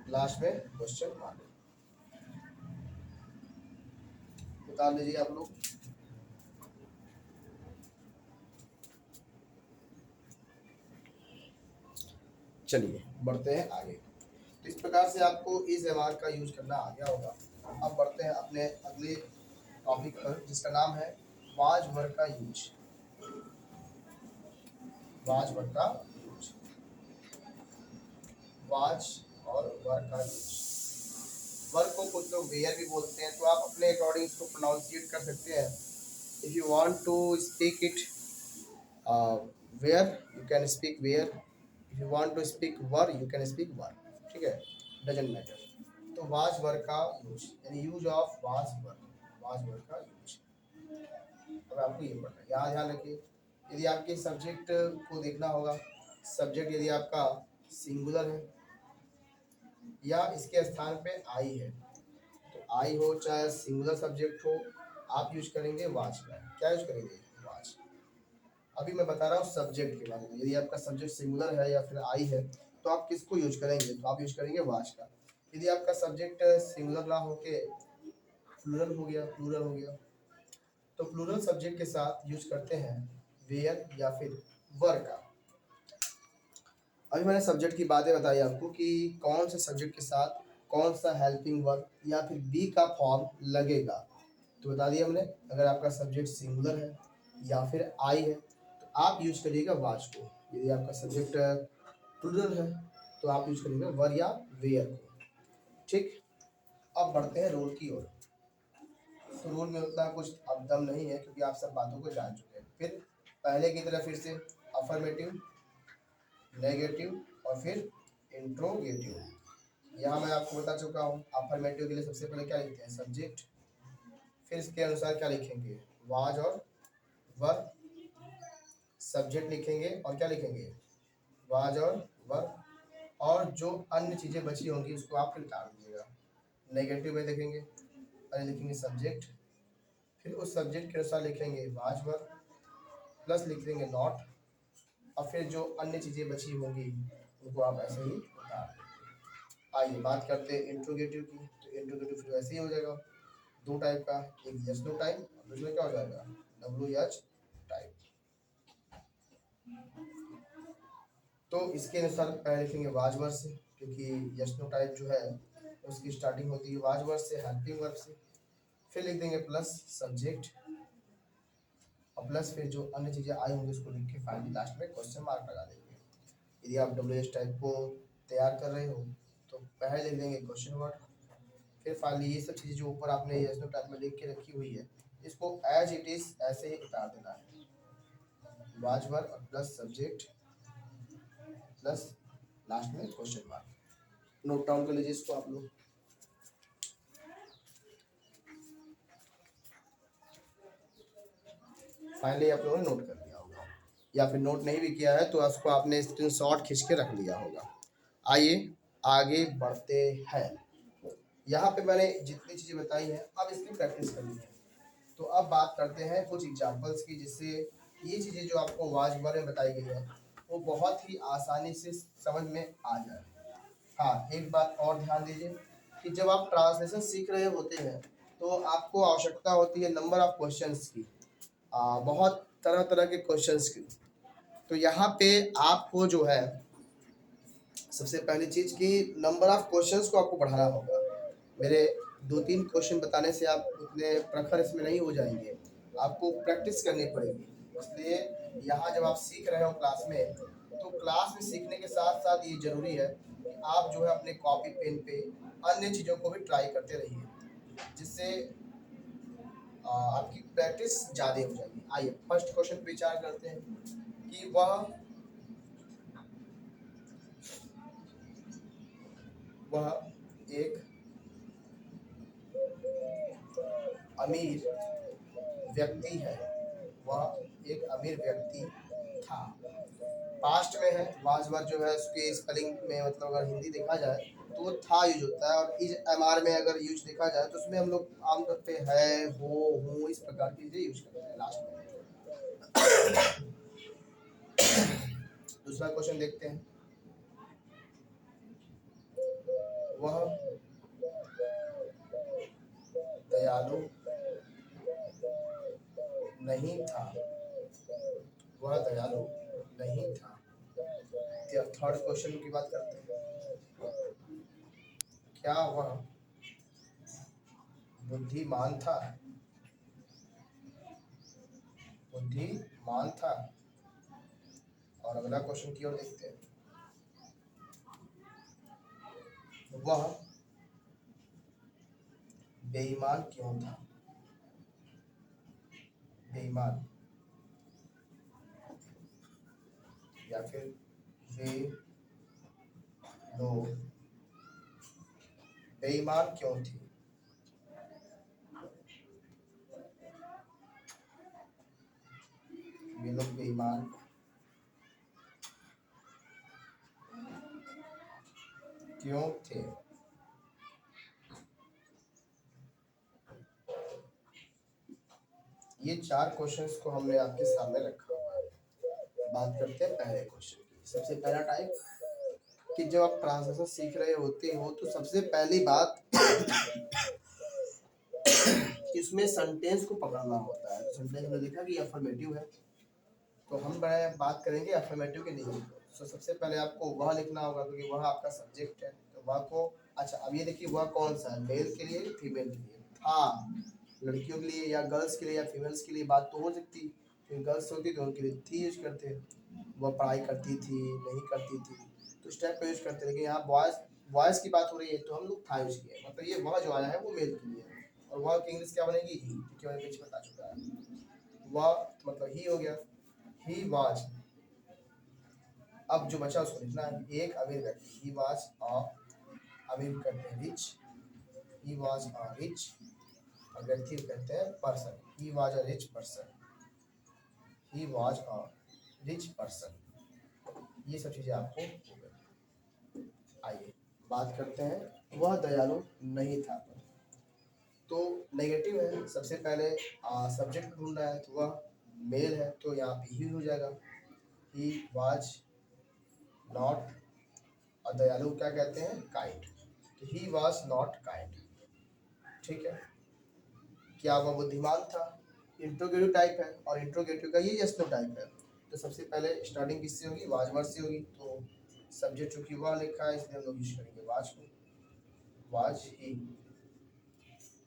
last में क्वेश्चन मार्क बता लीजिए आप लोग। चलिए बढ़ते हैं आगे। तो इस प्रकार से आपको इस एमआर का यूज करना आ गया होगा। अब बढ़ते हैं अपने अगले टॉपिक पर जिसका नाम है वाज वर्ड का यूज। वाज वर्ड का यूज, वाज और वर्ड का यूज। वर्ड को कुछ लोग वेयर भी बोलते हैं, तो आप अपने अकॉर्डिंग इसको प्रोनाउंसिएट कर सकते हैं। If you want to speak it where you can speak where, if you want to speak were you can speak were, ठीक है, डजंट मैटर। तो वाज वर्ड का यूज यानी use of was word, was word का use. अब आपको ये पढ़ना है, यहाँ ध्यान रखिए, यदि आपके सब्जेक्ट को देखना होगा, सब्जेक्ट यदि आपका सिंगुलर है या इसके स्थान पे आई है, तो आई हो चाहे सिंगुलर सब्जेक्ट हो, आप यूज करेंगे वाज का। क्या यूज करेंगे, वाज। अभी मैं बता रहा हूँ सब्जेक्ट के बारे में, यदि आपका सब्जेक्ट सिंगुलर है या फिर आई है तो आप किसको यूज करेंगे, तो आप यूज करेंगे वाज का। यदि आपका सब्जेक्ट सिंगुलर ना होके प्लूरल हो गया, प्लूरल हो गया, तो प्लूरल सब्जेक्ट के साथ यूज करते हैं वेयर या फिर वर का। अभी मैंने सब्जेक्ट की बातें बताई आपको कि कौन से सब्जेक्ट के साथ कौन सा हेल्पिंग वर्ब या फिर बी का फॉर्म लगेगा, तो बता दिया हमने। अगर आपका सब्जेक्ट सिंगुलर है या फिर आई है तो आप यूज करिएगा वाज को, यदि आपका सब्जेक्ट प्लूरल है तो आप यूज करिएगा वर या वेयर को, ठीक। अब बढ़ते हैं रूल की ओर। तो रूल में उतना कुछ अब दम नहीं है क्योंकि आप सब बातों को जान चुके हैं। फिर पहले की तरह फिर से अफर्मेटिव, नेगेटिव और फिर इंट्रोगेटिव। यहाँ मैं आपको बता चुका हूँ अफर्मेटिव के लिए सबसे पहले क्या लिखते हैं, सब्जेक्ट, फिर इसके अनुसार क्या लिखेंगे, वाज और वर, सब्जेक्ट लिखेंगे और क्या लिखेंगे, वाज और वर, और जो अन्य चीज़ें बची होंगी उसको आप फिर निकाल दीजिएगा। नेगेटिव में देखेंगे, पहले लिखेंगे सब्जेक्ट, फिर उस सब्जेक्ट के अनुसार लिखेंगे वाज वर, प्लस लिख देंगे नॉट, और फिर जो अन्य चीज़ें बची होंगी उनको आप ऐसे ही उतार देंगे। आइए बात करते हैं इंट्रोगेटिव की। तो इंट्रोगेटिव फिर ऐसे ही हो जाएगा, दो टाइप का, एक यस नो टाइप और दूसरा क्या हो जाएगा, डब्ल्यू एच टाइप। तो इसके अनुसार पहले लिखेंगे वाज वर्ड से, क्योंकि यस नो टाइप जो है उसकी स्टार्टिंग होती है वाज वर्ड से, हेल्पिंग वर्ब से। फिर लिख देंगे प्लस सब्जेक्ट, और प्लस फिर जो अन्य चीज़ें आई होंगी उसको लिख के फाइनली लास्ट में क्वेश्चन मार्क लगा देंगे। यदि आप डब्ल्यू एच टाइप को तैयार कर रहे हो तो पहले लिख देंगे क्वेश्चन वर्ड, फिर फाइनली ये सब चीज़ें जो ऊपर आपने यस नो टाइप में लिख के रखी हुई है इसको एज इट इज ऐसे ही उतार देना है, वाज वर्ड और प्लस सब्जेक्ट प्लस लास्ट में क्वेश्चन मार्क। नोट डाउन कर लीजिए इसको आप लोग। फाइनली आप लोगों ने नोट कर लिया होगा, या फिर नोट नहीं भी किया है तो उसको आपने स्क्रीनशॉट खींच के रख लिया होगा। आइए आगे बढ़ते हैं। यहाँ पे मैंने जितनी चीज़ें बताई हैं अब इसकी प्रैक्टिस करनी है। तो अब बात करते हैं कुछ एग्जाम्पल्स की, जिससे ये चीज़ें जो आपको वाज वर्ड में बताई गई है वो बहुत ही आसानी से समझ में आ जाए। हाँ, एक बात और ध्यान दीजिए कि जब आप ट्रांसलेशन सीख रहे होते हैं तो आपको आवश्यकता होती है नंबर ऑफ क्वेश्चंस की, बहुत तरह तरह के क्वेश्चंस की। तो यहाँ पे आपको जो है सबसे पहली चीज़ कि नंबर ऑफ क्वेश्चंस को आपको बढ़ाना होगा। मेरे दो तीन क्वेश्चन बताने से आप उतने प्रखर इसमें नहीं हो जाएंगे, आपको प्रैक्टिस करनी पड़ेगी। इसलिए यहाँ जब आप सीख रहे हो क्लास में, तो क्लास में सीखने के साथ साथ ये जरूरी है कि आप जो है अपने कॉपी पेन पे अन्य चीज़ों को भी ट्राई करते रहिए, जिससे आपकी प्रैक्टिस ज़्यादा हो जाएगी। आइए फर्स्ट क्वेश्चन पे विचार करते हैं कि वह वह एक अमीर व्यक्ति है, वह एक अमीर व्यक्ति था। पास्ट में है, वाज वर जो है उसके स्पेलिंग में मतलब अगर हिंदी देखा जाए तो वो था यूज होता है, और इज एम आर में अगर यूज देखा जाए तो उसमें हम लोग आमतौर पे है, हो, हूँ, इस प्रकार की चीजें यूज करते हैं लास्ट में। दूसरा क्वेश्चन देखते हैं। वह दयालु नहीं था, वह दयालु नहीं था। थर्ड क्वेश्चन की बात करते हैं। क्या वह बुद्धिमान था, बुद्धिमान था। और अगला क्वेश्चन की ओर देखते हैं। वह बेईमान क्यों था, बेईमान, या फिर वे लोग बेईमान क्यों थे। वे लोग बेईमान क्यों थे। ये चार क्वेश्चंस को हमने आपके सामने रखा हुआ है। बात करते हैं पहले क्वेश्चन की। सबसे पहला टाइप कि जब आप ट्रांसलेशन सीख रहे होते हो तो सबसे पहली बात इसमें सेंटेंस को पकड़ना होता है। सेंटेंस में देखा कि अफर्मेटिव है, तो हम बात करेंगे अफर्मेटिव के लिए। तो सबसे पहले आपको वह लिखना होगा क्योंकि वह आपका सब्जेक्ट है, तो वह को। अच्छा, अब ये देखिए वह कौन सा है, मेल के लिए फीमेल के लिए। था लड़कियों के लिए या गर्ल्स के लिए या फीमेल्स के लिए बात तो हो सकती, फिर गर्ल्स होती तो उनके लिए थी यूज करते। वह पढ़ाई करती थी, नहीं करती थी, तो इस टाइप का यूज करते। लेकिन यहाँ बॉयज बॉयज की बात हो रही है तो हम लोग था यूज किए, मतलब ये वह जो आया है वो मेल के लिए है। और वह की इंग्लिश क्या बनेगी, ही, क्योंकि मैंने पीछे बता चुका है। वह मतलब ही हो गया, ही वाज। अब जो बचा उसको लिखना है, एक अमीर व्यक्ति, ही वाज अ, अमीर कहते हैं rich, he was a rich. और व्यक्ति कहते हैं person, he was a rich person, he was a rich person. ये सब चीजें आपको हो गई। आइए बात करते हैं वह दयालु नहीं था। तो नेगेटिव है, सबसे पहले सब्जेक्ट ढूंढना है, तो वह मेल है तो यहाँ पे ही हो जाएगा, ही वाज नॉट। और दयालु क्या कहते हैं, काइंड, तो ही वाज नॉट काइंड। ठीक है। क्या वह बुद्धिमान था, इंट्रोगेटिव टाइप है, और इंट्रोगेटिव का ये यस नो टाइप है। तो सबसे पहले स्टार्टिंग किससे होगी, वाज वर्ड से होगी। तो सब्जेक्ट चूंकि वह लिखा है इसलिए हम लोग यूज करेंगे वाज को, वाज ही।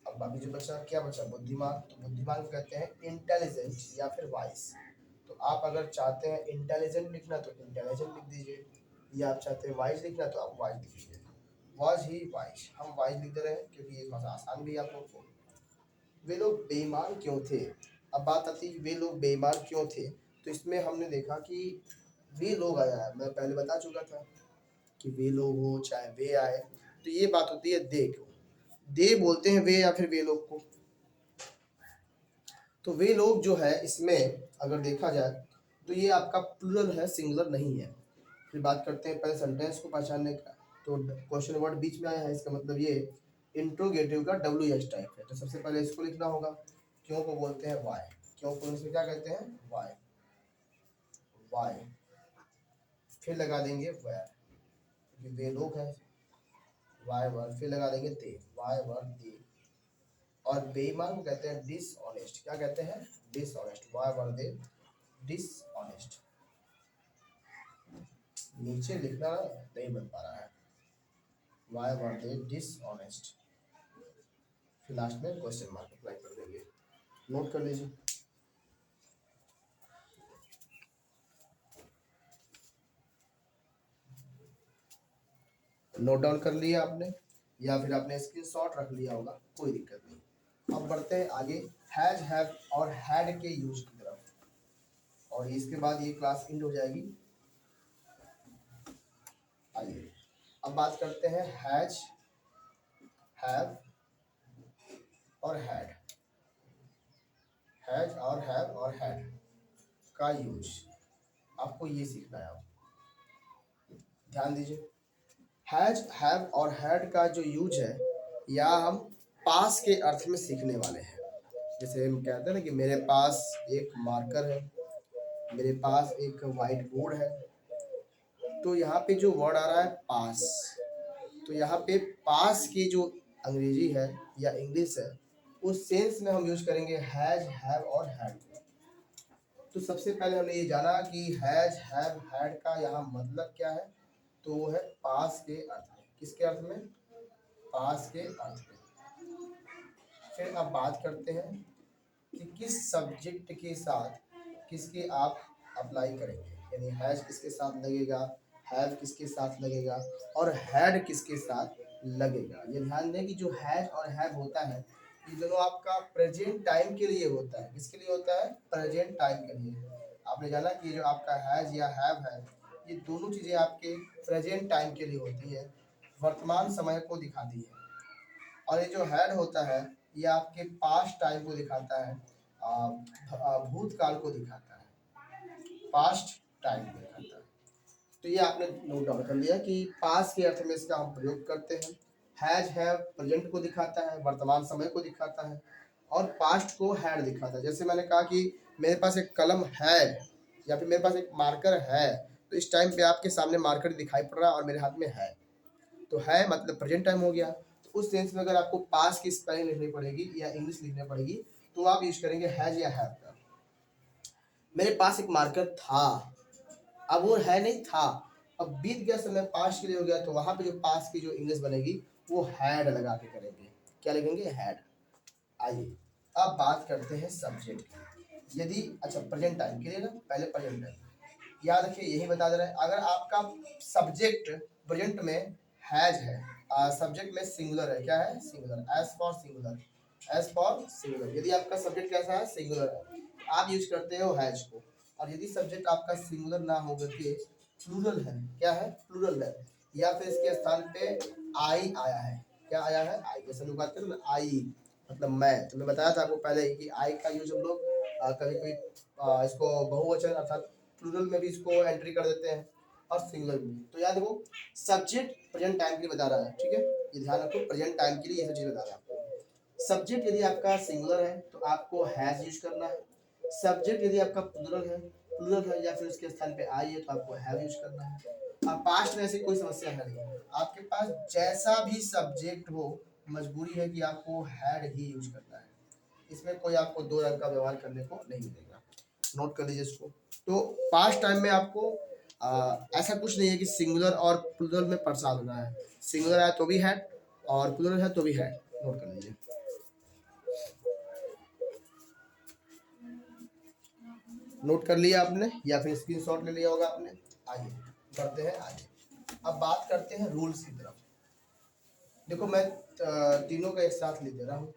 अब बाकी जो बचा, क्या बचा, बुद्धिमान। तो बुद्धिमान को कहते हैं इंटेलिजेंट या फिर वाइस। तो आप अगर चाहते हैं इंटेलिजेंट लिखना तो इंटेलिजेंट लिख दीजिए, या आप चाहते हैं वाइज लिखना तो आप वाइज लिख दीजिए। वाज ही वाइज, हम वाइज लिख दे रहे हैं क्योंकि ये थोड़ा सा आसान भी है आप लोग को। वे लोग बेईमान क्यों थे। अब बात आती है वे लोग बेईमान क्यों थे, तो इसमें हमने देखा कि वे लोग आया है, मैं पहले बता चुका था कि वे लोग हो चाहे वे आए, तो ये बात होती है दे को। दे बोलते हैं वे या फिर वे लोग को। तो वे लोग जो है इसमें अगर देखा जाए तो ये आपका प्लूरल है, सिंगुलर नहीं है। फिर बात करते हैं पहले सेंटेंस को पहचानने का। तो क्वेश्चन वर्ड बीच में आया है, इसका मतलब ये इंट्रोगेटिव का डब्ल्यू एच टाइप है। तो सबसे पहले इसको लिखना होगा, क्यों को बोलते हैं वाई, क्यों को इसमें क्या कहते हैं वाई, वाई। फिर लगा देंगे वेयर, क्योंकि वे लोग हैं, वाई वर्ड, फिर लगा देंगे दे, वाई वर्ड दे। और बेईमान को कहते हैं डिसऑनेस्ट, क्या कहते हैं डिसऑनेस्ट, वाई वर्ड दे डिसऑनेस्ट। नीचे लिखना नहीं बन पा रहा है, वाई वर्ड दे डिसऑनेस्ट। फिर लास्ट में क्वेश्चन मार्क अप्लाई कर देंगे, नोट कर लीजिए। नोट डाउन कर लिया आपने, या फिर आपने स्क्रीनशॉट रख लिया होगा, कोई दिक्कत नहीं। अब बढ़ते हैं आगे हैज, हैव और हैड के यूज की तरफ, और इसके बाद ये क्लास एंड हो जाएगी। आइए अब बात करते हैं हैज, हैव और हैड। हैज और हैव और हैड का यूज आपको ये सीखना है। आप ध्यान दीजिए, हैज, हैव और हैड का जो यूज है या हम पास के अर्थ में सीखने वाले हैं। जैसे हम कहते हैं ना कि मेरे पास एक मार्कर है, मेरे पास एक वाइट बोर्ड है, तो यहाँ पे जो वर्ड आ रहा है पास, तो यहाँ पे पास की जो अंग्रेजी है या इंग्लिश है उस सेंस में हम यूज करेंगे हैज, हैव और हैड। तो सबसे पहले हमने ये जाना कि हैज, हैव, हैड का यहाँ मतलब क्या है, तो वो है पास के अर्थ में। किसके अर्थ में? पास के अर्थ में। फिर अब बात करते हैं कि किस सब्जेक्ट के साथ किसके आप अप्लाई करेंगे, यानी हैज किसके साथ लगेगा, हैव किसके साथ लगेगा और हैड किसके साथ लगेगा। ये ध्यान दें कि जो हैज और हैव होता है ये दोनों आपका प्रेजेंट टाइम के लिए होता है। किसके लिए होता है? प्रेजेंट टाइम के लिए। आपने जाना कि ये जो आपका हैज या हैव है ये दोनों चीज़ें आपके प्रेजेंट टाइम के लिए होती है, वर्तमान समय को दिखाती है। और ये जो हैड होता है ये आपके पास्ट टाइम को दिखाता है, भूतकाल को दिखाता है, पास्ट टाइम को दिखाता है। तो ये आपने नोट डाउन कर लिया कि पास के अर्थ में इसका हम प्रयोग करते हैं। हैज, हैव प्रेजेंट को दिखाता है, वर्तमान समय को दिखाता है, और पास्ट को हैड दिखाता है। जैसे मैंने कहा कि मेरे पास एक कलम है या फिर मेरे पास एक मार्कर है, तो इस टाइम पे आपके सामने मार्कर दिखाई पड़ रहा है और मेरे हाथ में है, तो है मतलब प्रेजेंट टाइम हो गया। तो उस सेंस में अगर आपको पास की स्पेलिंग लिखनी पड़ेगी या इंग्लिश लिखनी पड़ेगी तो आप यूज करेंगे हैज या हैव का। मेरे पास एक मार्कर था, अब वो है नहीं था, अब बीत गया समय, पास्ट के लिए हो गया, तो वहां पे जो पास की जो इंग्लिश बनेगी वो हैड लगा के करेंगे। क्या लिखेंगे? हैड। आइए अब बात करते हैं सब्जेक्ट की। यदि अच्छा प्रेजेंट टाइम के लिए ना, पहले प्रेजेंट टाइम याद रखिए, यही बता दे रहा है। अगर आपका सब्जेक्ट प्रेजेंट में हैज है, सब्जेक्ट में सिंगुलर है, क्या है? Singular, as for singular, as for singular. यदि आपका सब्जेक्ट कैसा है? सिंगुलर है, आप यूज करते हो हैज को। और यदि सब्जेक्ट आपका सिंगुलर ना होकर के प्लूरल है, क्या है? प्लूरल है, या फिर इसके स्थान पे आई आया है, क्या आया है? आई। जैसे लोग बात करें ना आई मतलब मैं, तो मैं बताया था आपको पहले ही कि आई का यूज हम लोग कभी कभी इसको बहुवचन अर्थात प्लूरल में भी इसको एंट्री कर देते हैं और सिंगुलर में। तो याद देखो, सब्जेक्ट प्रेजेंट टाइम के लिए बता रहा है, ठीक है, ये ध्यान रखो, प्रेजेंट टाइम के लिए ये सब चीज बता रहा है आपको। सब्जेक्ट यदि आपका सिंगुलर है तो आपको हैज यूज करना है। सब्जेक्ट यदि आपका प्लूरल है या फिर उसके स्थान पे आई है तो आपको हैव यूज करना है। अब पास्ट में ऐसी कोई समस्या है नहीं, आपके पास जैसा भी सब्जेक्ट हो मजबूरी है कि आपको हैड ही यूज करना है। इसमें कोई आपको दो रंग का व्यवहार करने को नहीं मिलेगा, नोट कर लीजिए इसको। तो पास्ट टाइम में आपको ऐसा कुछ नहीं है कि सिंगुलर और प्लूरल में परेशान होना है। सिंगुलर है तो भी है और प्लूरल है तो भी है, नोट कर लीजिए। नोट कर लिया आपने या फिर स्क्रीनशॉट ले लिया होगा आपने। आइए करते हैं आगे। अब बात करते हैं रूल्स की तरफ। देखो मैं तीनों का एक साथ लिख दे रहा हूँ।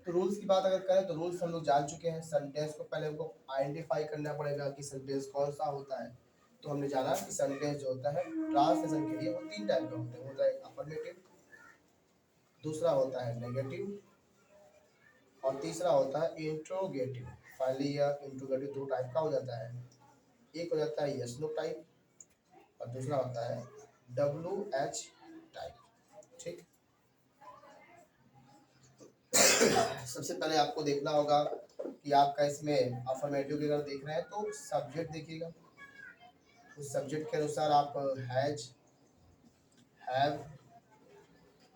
तो रूल्स की बात अगर करें तो रूल्स हम लोग जान चुके हैं। सेंटेंस को पहले हमको आइडेंटिफाई करना पड़ेगा कि सेंटेंस कौन सा होता है। तो हमने जाना कि सेंटेंस जो होता है ट्रांसलेशन के लिए वो तीन टाइप का होता है। होता है एक अफर्मेटिव, दूसरा होता है नेगेटिव और तीसरा होता है इंट्रोगेटिव। फाइनली या इंट्रोगेटिव दो टाइप का हो जाता है। एक हो जाता है यस नो टाइप और दूसरा होता है WH टाइप। ठीक, सबसे पहले आपको देखना होगा कि आपका इसमें अफर्मेटिव की अगर देख रहे हैं तो सब्जेक्ट देखिएगा, उस सब्जेक्ट के अनुसार आप हैज, हैव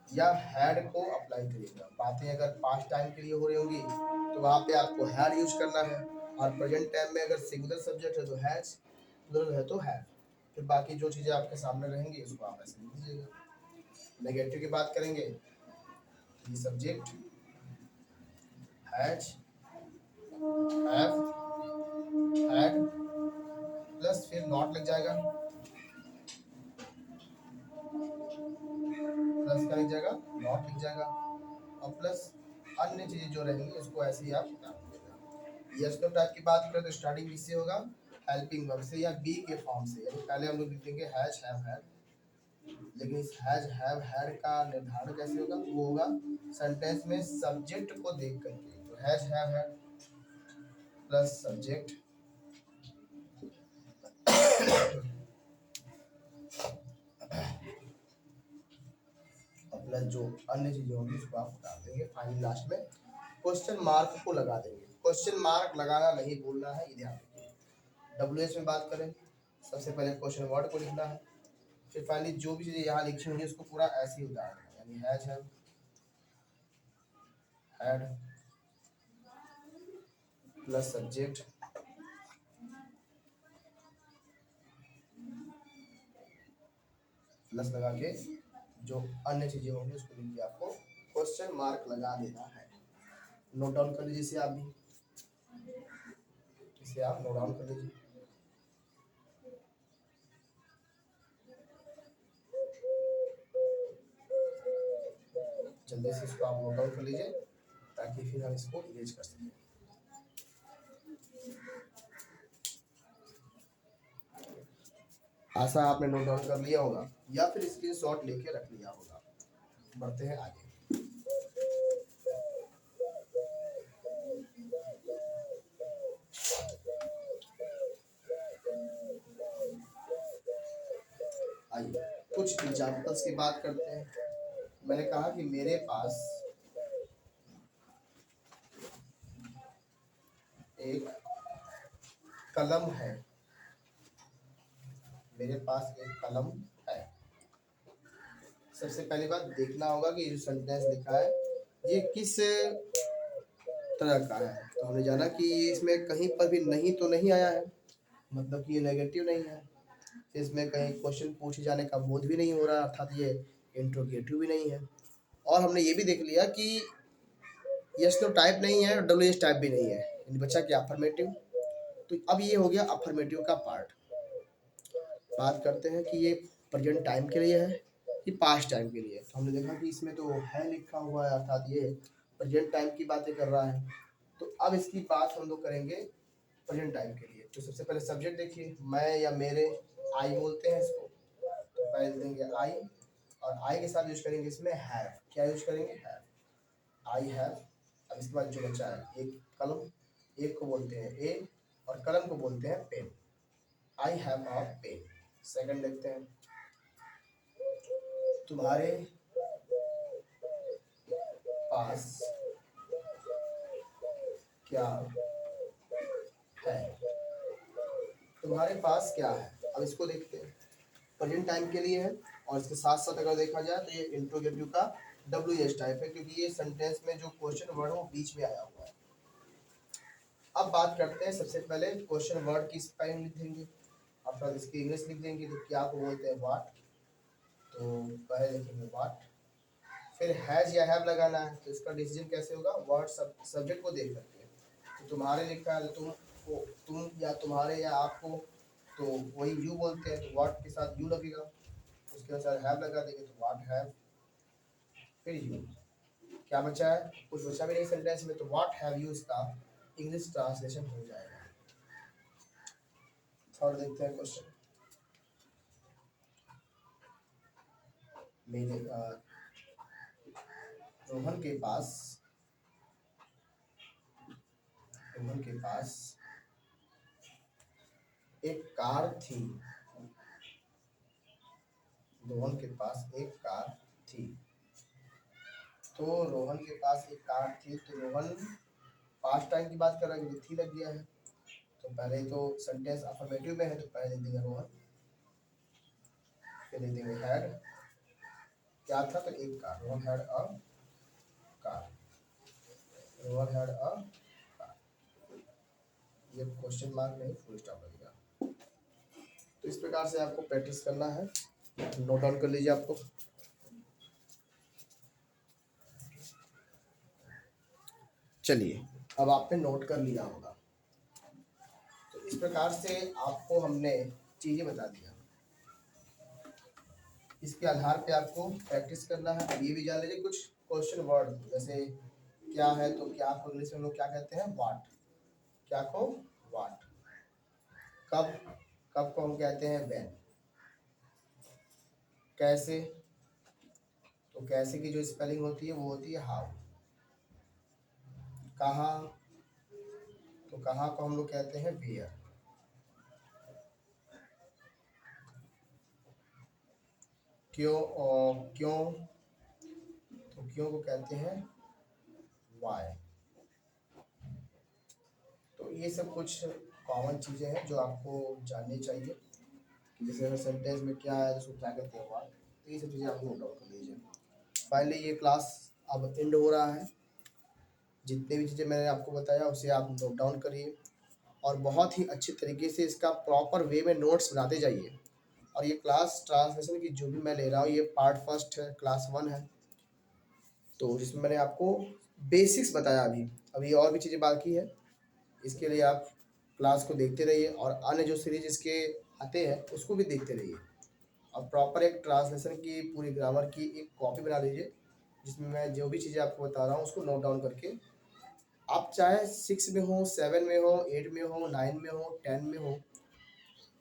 या हैड को अप्लाई करिएगा। बातें अगर पास्ट टाइम के लिए हो रही होंगी तो वहाँ पे आपको हैड यूज करना है, और प्रेजेंट टाइम में अगर सिंगुलर सब्जेक्ट है तो हैज, प्लूरल है तो हैव। फिर बाकी जो चीज़ें आपके सामने रहेंगी उसको आप ऐसे लिख लीजिएगा। नेगेटिव की बात करेंगे, ये subject has, have, had plus फिर नॉट लग जाएगा, प्लस का लग जाएगा, नॉट लिख जाएगा और प्लस अन्य चीजें जो रहेंगी उसको ऐसे ही आप डाल दीजिएगा। यस नो टाइप की बात करें तो स्टार्टिंग किससे होगा? हेल्पिंग वर्ब से या बी के फॉर्म से। यानी पहले हम लोग लिख देंगे हैज, हैव, हैड, लेकिन इस हैज हैव हैड का निर्धारण कैसे होगा? वो होगा सेंटेंस में सब्जेक्ट को देख करके। तो has have had plus subject plus जो अन्य चीजें होंगी उसको आप हटा देंगे। फाइनल लास्ट में क्वेश्चन मार्क को लगा देंगे। क्वेश्चन मार्क लगाना नहीं भूलना है, ये ध्यान रखिए। WH में बात करें, सबसे पहले क्वेश्चन वर्ड को लिखना है, फिर फाइनली जो भी चीजें यहाँ लिखी होंगी उसको पूरा ऐसे ही उतारना है, यानी has have had plus subject plus लगा के जो अन्य चीजें होंगी उसको लिख के आपको क्वेश्चन मार्क लगा देना है। नोट डाउन कर लीजिए इसे, आप भी इसे आप नोट डाउन कर लीजिए। जल्दी से इसको आप नोट डाउन कर लीजिए ताकि फिर हम इसको इरेज कर सकें। आशा आपने नोट डाउन कर लिया होगा या फिर स्क्रीनशॉट लेके रख लिया होगा। बढ़ते हैं आगे। आइए कुछ एग्जाम्पल्स की बात करते हैं। मैंने कहा कि मेरे पास एक कलम है। मेरे पास एक कलम है। सबसे पहली बात देखना होगा कि जो सेंटेंस लिखा है ये किस तरह का है। तो हमने जाना कि इसमें कहीं पर भी नहीं तो नहीं आया है, मतलब कि ये नेगेटिव नहीं है। इसमें कहीं क्वेश्चन पूछे जाने का बोध भी नहीं हो रहा, अर्थात ये इंट्रोगेटिव भी नहीं है। और हमने ये भी देख लिया कि यस नो टाइप नहीं है और WH टाइप भी नहीं है, यानी बच्चा क्या अफर्मेटिव। तो अब ये हो गया अफर्मेटिव का पार्ट। बात करते हैं कि ये प्रेजेंट टाइम के लिए है कि पास्ट टाइम के लिए। तो हमने देखा कि इसमें तो है लिखा हुआ है, अर्थात ये प्रेजेंट टाइम की बातें कर रहा है। तो अब इसकी बात हम लोग करेंगे प्रेजेंट टाइम के लिए। तो सबसे पहले सब्जेक्ट देखिए, मैं या मेरे, आई बोलते हैं इसको। तो पहले देंगे आई, और आई के साथ यूज करेंगे इसमें हैव। क्या यूज करेंगे? Have, I have. अब इसके बाद जो बचा है एक कलम, एक को बोलते हैं ए और कलम को बोलते हैं pen. I have a pen. Second देखते हैं, तुम्हारे पास क्या है? तुम्हारे पास क्या है? अब इसको देखते हैं, प्रेजेंट टाइम के लिए है और इसके साथ साथ अगर देखा जाए तो ये इंट्रोगेटिव का WH टाइप है, क्योंकि ये सेंटेंस में जो क्वेश्चन वर्ड है वो बीच में आया हुआ है। अब बात करते हैं, सबसे पहले क्वेश्चन वर्ड की स्पेलिंग लिख देंगे, अर्थात इसकी इंग्लिश लिख देंगे। तो क्या को बोलते हैं? व्हाट। तो पहले लिखेंगे व्हाट, फिर हैज या हैव लगाना है। तो इसका डिसीजन कैसे होगा? वर्ड सब्जेक्ट को देख करके। तो तुम्हारे लिखा है तो तुम या तुम्हारे या आपको, तो वही यू बोलते हैं, तो व्हाट के साथ यू लगेगा। उसके अनुसार हैव लगा देंगे, तो व्हाट हैव, फिर यू। क्या बचा है? कुछ बचा भी नहीं सेंटेंस में, तो व्हाट हैव यू इसका इंग्लिश ट्रांसलेशन हो जाएगा। थर्ड देखते हैं क्वेश्चन, मेरे रोहन के पास एक कार थी। रोहन के पास एक कार थी। तो रोहन के पास एक कार थी, तो रोहन पास्ट टाइम की बात कर रहा है क्योंकि थी लग गया है। तो पहले तो सेंटेंस अफर्मेटिव में है, तो पहले लिख देंगे रोहन, फिर लिख देंगे हैड। क्या था? तो एक car, Rohan had a car, Rohan had a car. ये क्वेश्चन मार्क नहीं, फुल स्टॉप लगेगा। तो इस प्रकार से आपको प्रैक्टिस करना है, नोट डाउन कर लीजिए आपको। चलिए, अब आपने नोट कर लिया होगा। तो इस प्रकार से आपको हमने चीजें बता दिया, इसके आधार पे आपको प्रैक्टिस करना है। अब ये भी जान लीजिए कुछ क्वेश्चन वर्ड, जैसे क्या है तो क्या को इंग्लिश में हम लोग क्या कहते हैं? व्हाट। क्या को? व्हाट। कब, कब को हम कहते हैं व्हेन। कैसे, तो कैसे की जो स्पेलिंग होती है वो होती है हाउ। कहाँ, तो कहाँ को हम लोग कहते हैं वेयर। क्यों, और क्यों, तो क्यों को कहते हैं वाई। तो ये सब कुछ कॉमन चीज़ें हैं जो आपको जाननी चाहिए, कि जैसे अगर सेंटेंस में क्या है तो उसको क्या कहते हैं वाई, तो ये सब चीज़ें आप नोट डाउन कर लीजिए। फाइनली ये क्लास अब एंड हो रहा है। जितने भी चीज़ें मैंने आपको बताया उसे आप नोट डाउन करिए और बहुत ही अच्छे तरीके से इसका प्रॉपर वे में नोट्स बनाते जाइए। और ये क्लास ट्रांसलेशन की जो भी मैं ले रहा हूँ ये पार्ट फर्स्ट है, क्लास 1 है, तो जिसमें मैंने आपको बेसिक्स बताया। अभी अभी और भी चीज़ें बाकी है, इसके लिए आप क्लास को देखते रहिए और अन्य जो सीरीज इसके आते हैं उसको भी देखते रहिए। और प्रॉपर एक ट्रांसलेशन की पूरी ग्रामर की एक कॉपी बना लीजिए, जिसमें मैं जो भी चीज़ें आपको बता रहा हूँ उसको नोट डाउन करके, आप चाहे 6 में हो, 7 में हो, 8 में हो, 9 में हो, 10 में हो,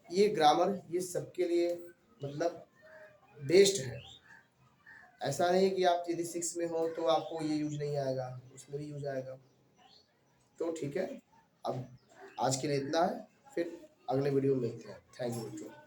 ये ग्रामर ये सबके लिए मतलब बेस्ट है। ऐसा नहीं है कि आप यदि 6 में हो तो आपको ये यूज नहीं आएगा, उसमें भी यूज आएगा। तो ठीक है, अब आज के लिए इतना है, फिर अगले वीडियो में मिलते हैं। थैंक यू बच्चों।